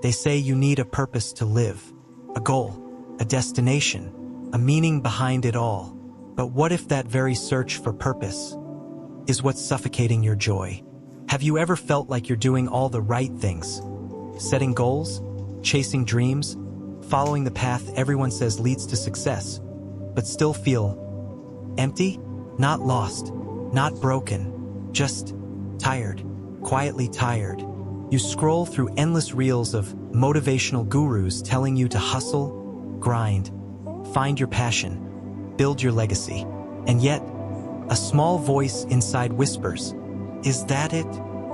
They say you need a purpose to live, a goal, a destination, a meaning behind it all. But what if that very search for purpose is what's suffocating your joy? Have you ever felt like you're doing all the right things? Setting goals, chasing dreams, following the path everyone says leads to success, but still feel empty? Not lost, not broken, just tired, quietly tired. You scroll through endless reels of motivational gurus telling you to hustle, grind, find your passion, build your legacy. And yet, a small voice inside whispers, "Is that it?"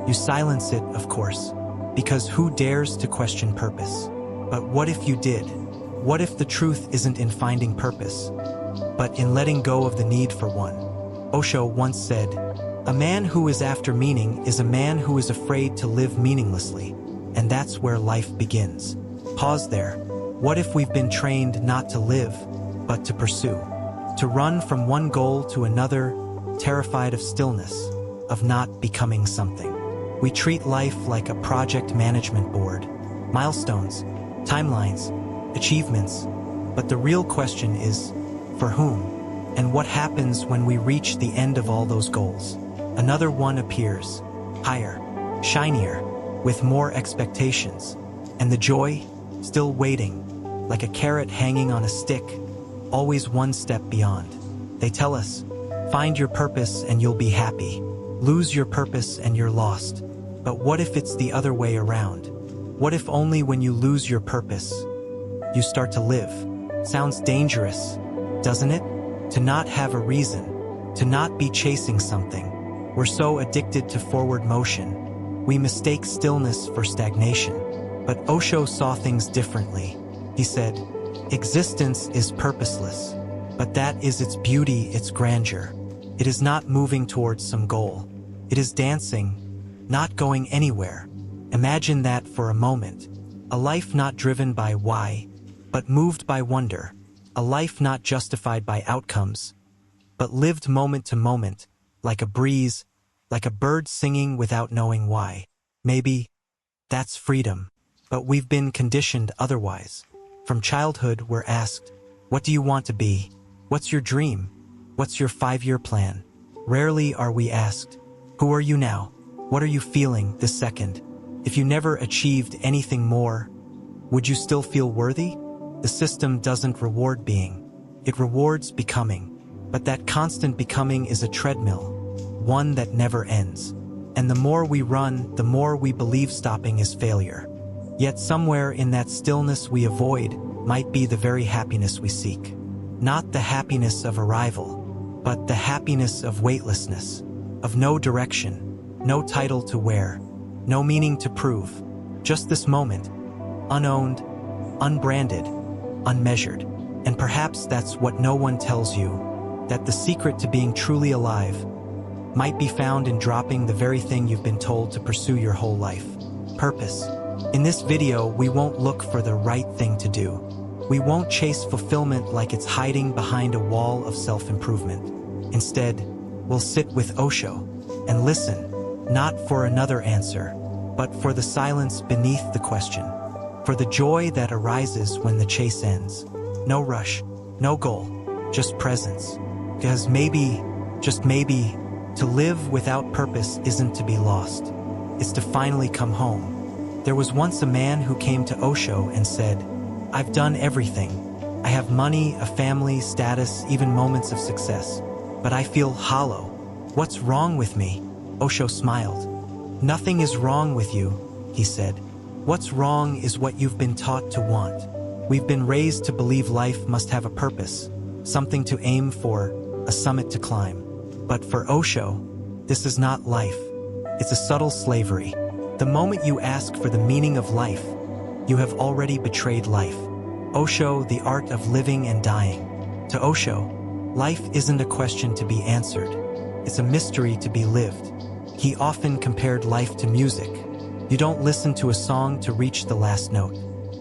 You silence it, of course, because who dares to question purpose? But what if you did? What if the truth isn't in finding purpose, but in letting go of the need for one? Osho once said, "A man who is after meaning is a man who is afraid to live meaninglessly, and that's where life begins." Pause there. What if we've been trained not to live, but to pursue? To run from one goal to another, terrified of stillness, of not becoming something. We treat life like a project management board. Milestones, timelines, achievements. But the real question is, for whom? And what happens when we reach the end of all those goals? Another one appears, higher, shinier, with more expectations. And the joy, still waiting, like a carrot hanging on a stick, always one step beyond. They tell us, find your purpose and you'll be happy. Lose your purpose and you're lost. But what if it's the other way around? What if only when you lose your purpose, you start to live? Sounds dangerous, doesn't it? To not have a reason, to not be chasing something. We're so addicted to forward motion. We mistake stillness for stagnation. But Osho saw things differently. He said, existence is purposeless, but that is its beauty, its grandeur. It is not moving towards some goal. It is dancing, not going anywhere. Imagine that for a moment. A life not driven by why, but moved by wonder. A life not justified by outcomes, but lived moment to moment, like a breeze, like a bird singing without knowing why. Maybe that's freedom, but we've been conditioned otherwise. From childhood, we're asked, what do you want to be? What's your dream? What's your 5-year plan? Rarely are we asked, who are you now? What are you feeling this second? If you never achieved anything more, would you still feel worthy? The system doesn't reward being. It rewards becoming. But that constant becoming is a treadmill, one that never ends. And the more we run, the more we believe stopping is failure. Yet somewhere in that stillness we avoid might be the very happiness we seek. Not the happiness of arrival, but the happiness of weightlessness, of no direction, no title to wear, no meaning to prove. Just this moment, unowned, unbranded, unmeasured. And perhaps that's what no one tells you, that the secret to being truly alive might be found in dropping the very thing you've been told to pursue your whole life. Purpose. In this video, we won't look for the right thing to do. We won't chase fulfillment like it's hiding behind a wall of self-improvement. Instead, we'll sit with Osho and listen, not for another answer, but for the silence beneath the question, for the joy that arises when the chase ends. No rush, no goal, just presence. Because maybe, just maybe, to live without purpose isn't to be lost. It's to finally come home. There was once a man who came to Osho and said, I've done everything. I have money, a family, status, even moments of success. But I feel hollow. What's wrong with me? Osho smiled. Nothing is wrong with you, he said. What's wrong is what you've been taught to want. We've been raised to believe life must have a purpose, something to aim for, a summit to climb. But for Osho, this is not life. It's a subtle slavery. The moment you ask for the meaning of life, you have already betrayed life. Osho, the art of living and dying. To Osho, life isn't a question to be answered. It's a mystery to be lived. He often compared life to music. You don't listen to a song to reach the last note.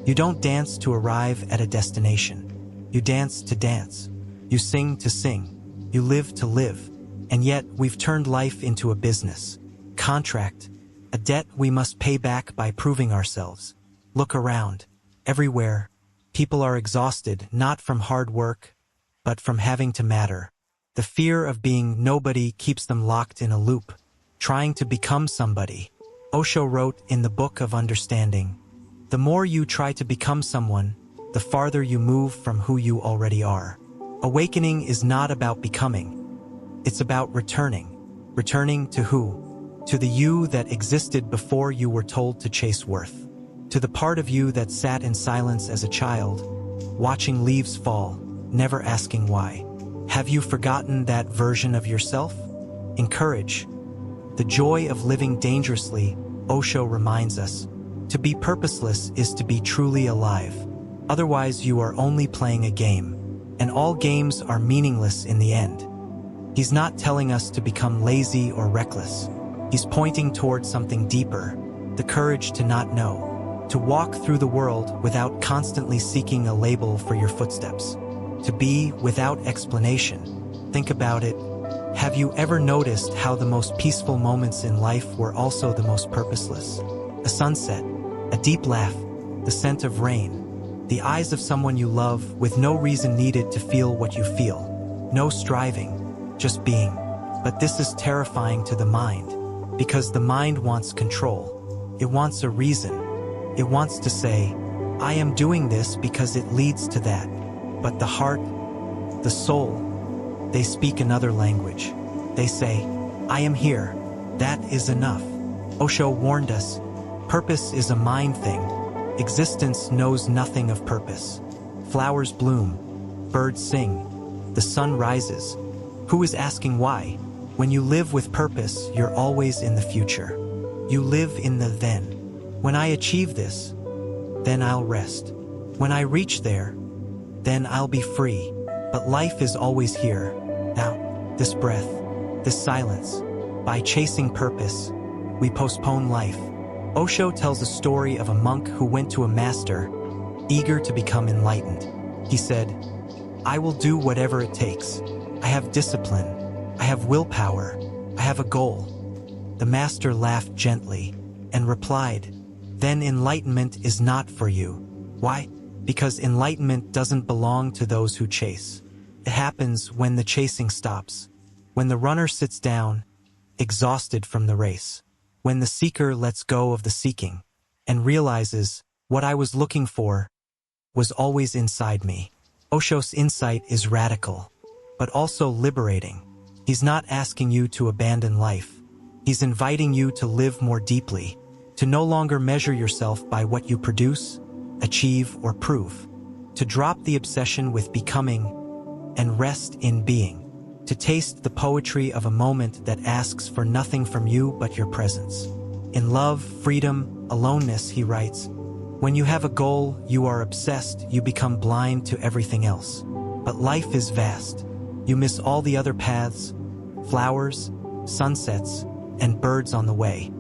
You don't dance to arrive at a destination. You dance to dance. You sing to sing. You live to live. And yet, we've turned life into a business, contract, a debt we must pay back by proving ourselves. Look around. Everywhere, people are exhausted not from hard work, but from having to matter. The fear of being nobody keeps them locked in a loop, trying to become somebody. Osho wrote in the Book of Understanding, "The more you try to become someone, the farther you move from who you already are." Awakening is not about becoming. It's about returning. Returning to who? To the you that existed before you were told to chase worth. To the part of you that sat in silence as a child, watching leaves fall, never asking why. Have you forgotten that version of yourself? Encourage. The joy of living dangerously, Osho reminds us. To be purposeless is to be truly alive. Otherwise, you are only playing a game, and all games are meaningless in the end. He's not telling us to become lazy or reckless. He's pointing toward something deeper, the courage to not know. To walk through the world without constantly seeking a label for your footsteps. To be without explanation. Think about it. Have you ever noticed how the most peaceful moments in life were also the most purposeless? A sunset, a deep laugh, the scent of rain, the eyes of someone you love with no reason needed to feel what you feel. No striving, just being. But this is terrifying to the mind, because the mind wants control. It wants a reason. It wants to say, I am doing this because it leads to that. But the heart, the soul, they speak another language. They say, I am here. That is enough. Osho warned us, purpose is a mind thing. Existence knows nothing of purpose. Flowers bloom, birds sing, the sun rises. Who is asking why? When you live with purpose, you're always in the future. You live in the then. When I achieve this, then I'll rest. When I reach there, then I'll be free. But life is always here. Now, this breath, this silence. By chasing purpose, we postpone life. Osho tells a story of a monk who went to a master, eager to become enlightened. He said, I will do whatever it takes. I have discipline. I have willpower. I have a goal. The master laughed gently and replied, then enlightenment is not for you. Why? Because enlightenment doesn't belong to those who chase. It happens when the chasing stops, when the runner sits down, exhausted from the race, when the seeker lets go of the seeking and realizes what I was looking for was always inside me. Osho's insight is radical, but also liberating. He's not asking you to abandon life. He's inviting you to live more deeply, to no longer measure yourself by what you produce, achieve, or prove, to drop the obsession with becoming and rest in being, to taste the poetry of a moment that asks for nothing from you but your presence. In Love, Freedom, Aloneness, he writes, when you have a goal, you are obsessed, you become blind to everything else. But life is vast. You miss all the other paths, flowers, sunsets, and birds on the way.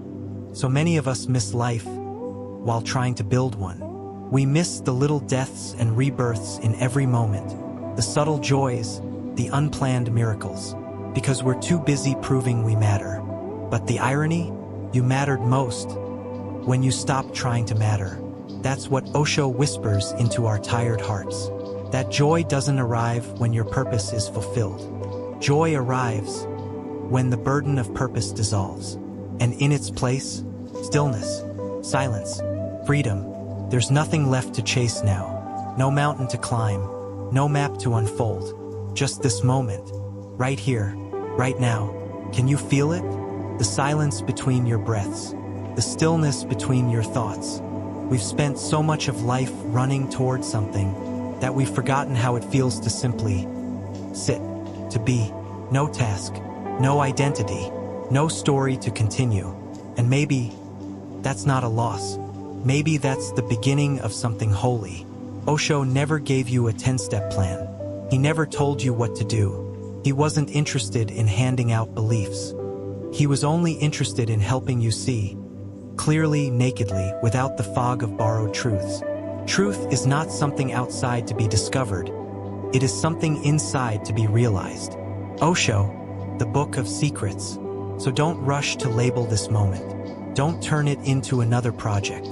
So many of us miss life while trying to build one. We miss the little deaths and rebirths in every moment, the subtle joys, the unplanned miracles, because we're too busy proving we matter. But the irony? You mattered most when you stopped trying to matter. That's what Osho whispers into our tired hearts. That joy doesn't arrive when your purpose is fulfilled. Joy arrives when the burden of purpose dissolves. And in its place, stillness, silence, freedom. There's nothing left to chase now. No mountain to climb, no map to unfold. Just this moment, right here, right now. Can you feel it? The silence between your breaths, the stillness between your thoughts. We've spent so much of life running towards something that we've forgotten how it feels to simply sit, to be. No task, no identity, no story to continue. And maybe that's not a loss. Maybe that's the beginning of something holy. Osho never gave you a 10-step plan. He never told you what to do. He wasn't interested in handing out beliefs. He was only interested in helping you see, clearly, nakedly, without the fog of borrowed truths. Truth is not something outside to be discovered. It is something inside to be realized. Osho, the Book of Secrets. So don't rush to label this moment. Don't turn it into another project.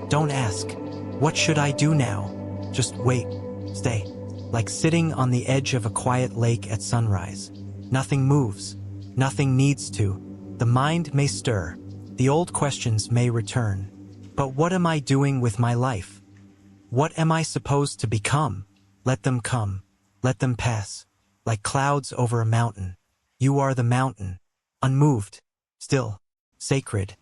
Don't ask, What should I do now? Just wait, stay. Like sitting on the edge of a quiet lake at sunrise. Nothing moves, nothing needs to. The mind may stir, the old questions may return. But what am I doing with my life? What am I supposed to become? Let them come, let them pass, like clouds over a mountain. You are the mountain, unmoved, still, sacred.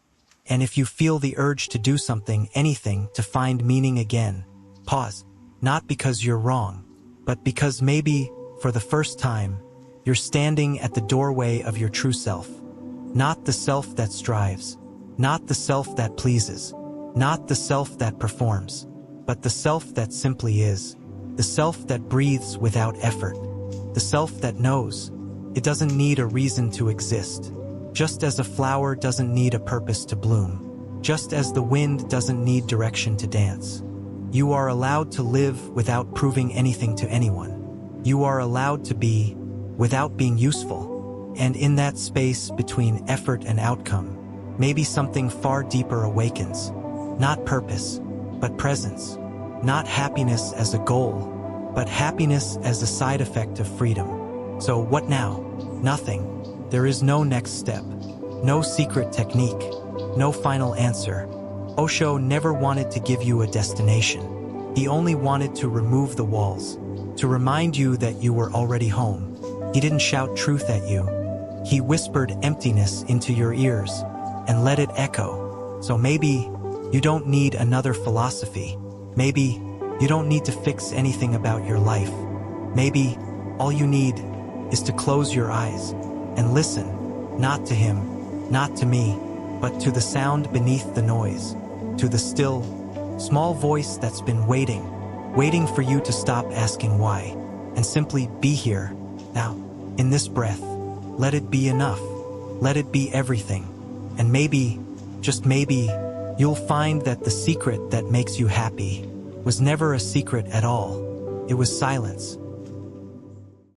And if you feel the urge to do something, anything, to find meaning again, pause, not because you're wrong, but because maybe, for the first time, you're standing at the doorway of your true self. Not the self that strives, not the self that pleases, not the self that performs, but the self that simply is, the self that breathes without effort, the self that knows it doesn't need a reason to exist, just as a flower doesn't need a purpose to bloom, just as the wind doesn't need direction to dance. You are allowed to live without proving anything to anyone. You are allowed to be without being useful. And in that space between effort and outcome, maybe something far deeper awakens. Not purpose, but presence. Not happiness as a goal, but happiness as a side effect of freedom. So what now? Nothing. There is no next step, no secret technique, no final answer. Osho never wanted to give you a destination. He only wanted to remove the walls, to remind you that you were already home. He didn't shout truth at you. He whispered emptiness into your ears and let it echo. So maybe you don't need another philosophy. Maybe you don't need to fix anything about your life. Maybe all you need is to close your eyes and listen, not to him, not to me, but to the sound beneath the noise, to the still, small voice that's been waiting for you to stop asking why, and simply be here, now, in this breath. Let it be enough. Let it be everything. And maybe, just maybe, you'll find that the secret that makes you happy was never a secret at all. It was silence.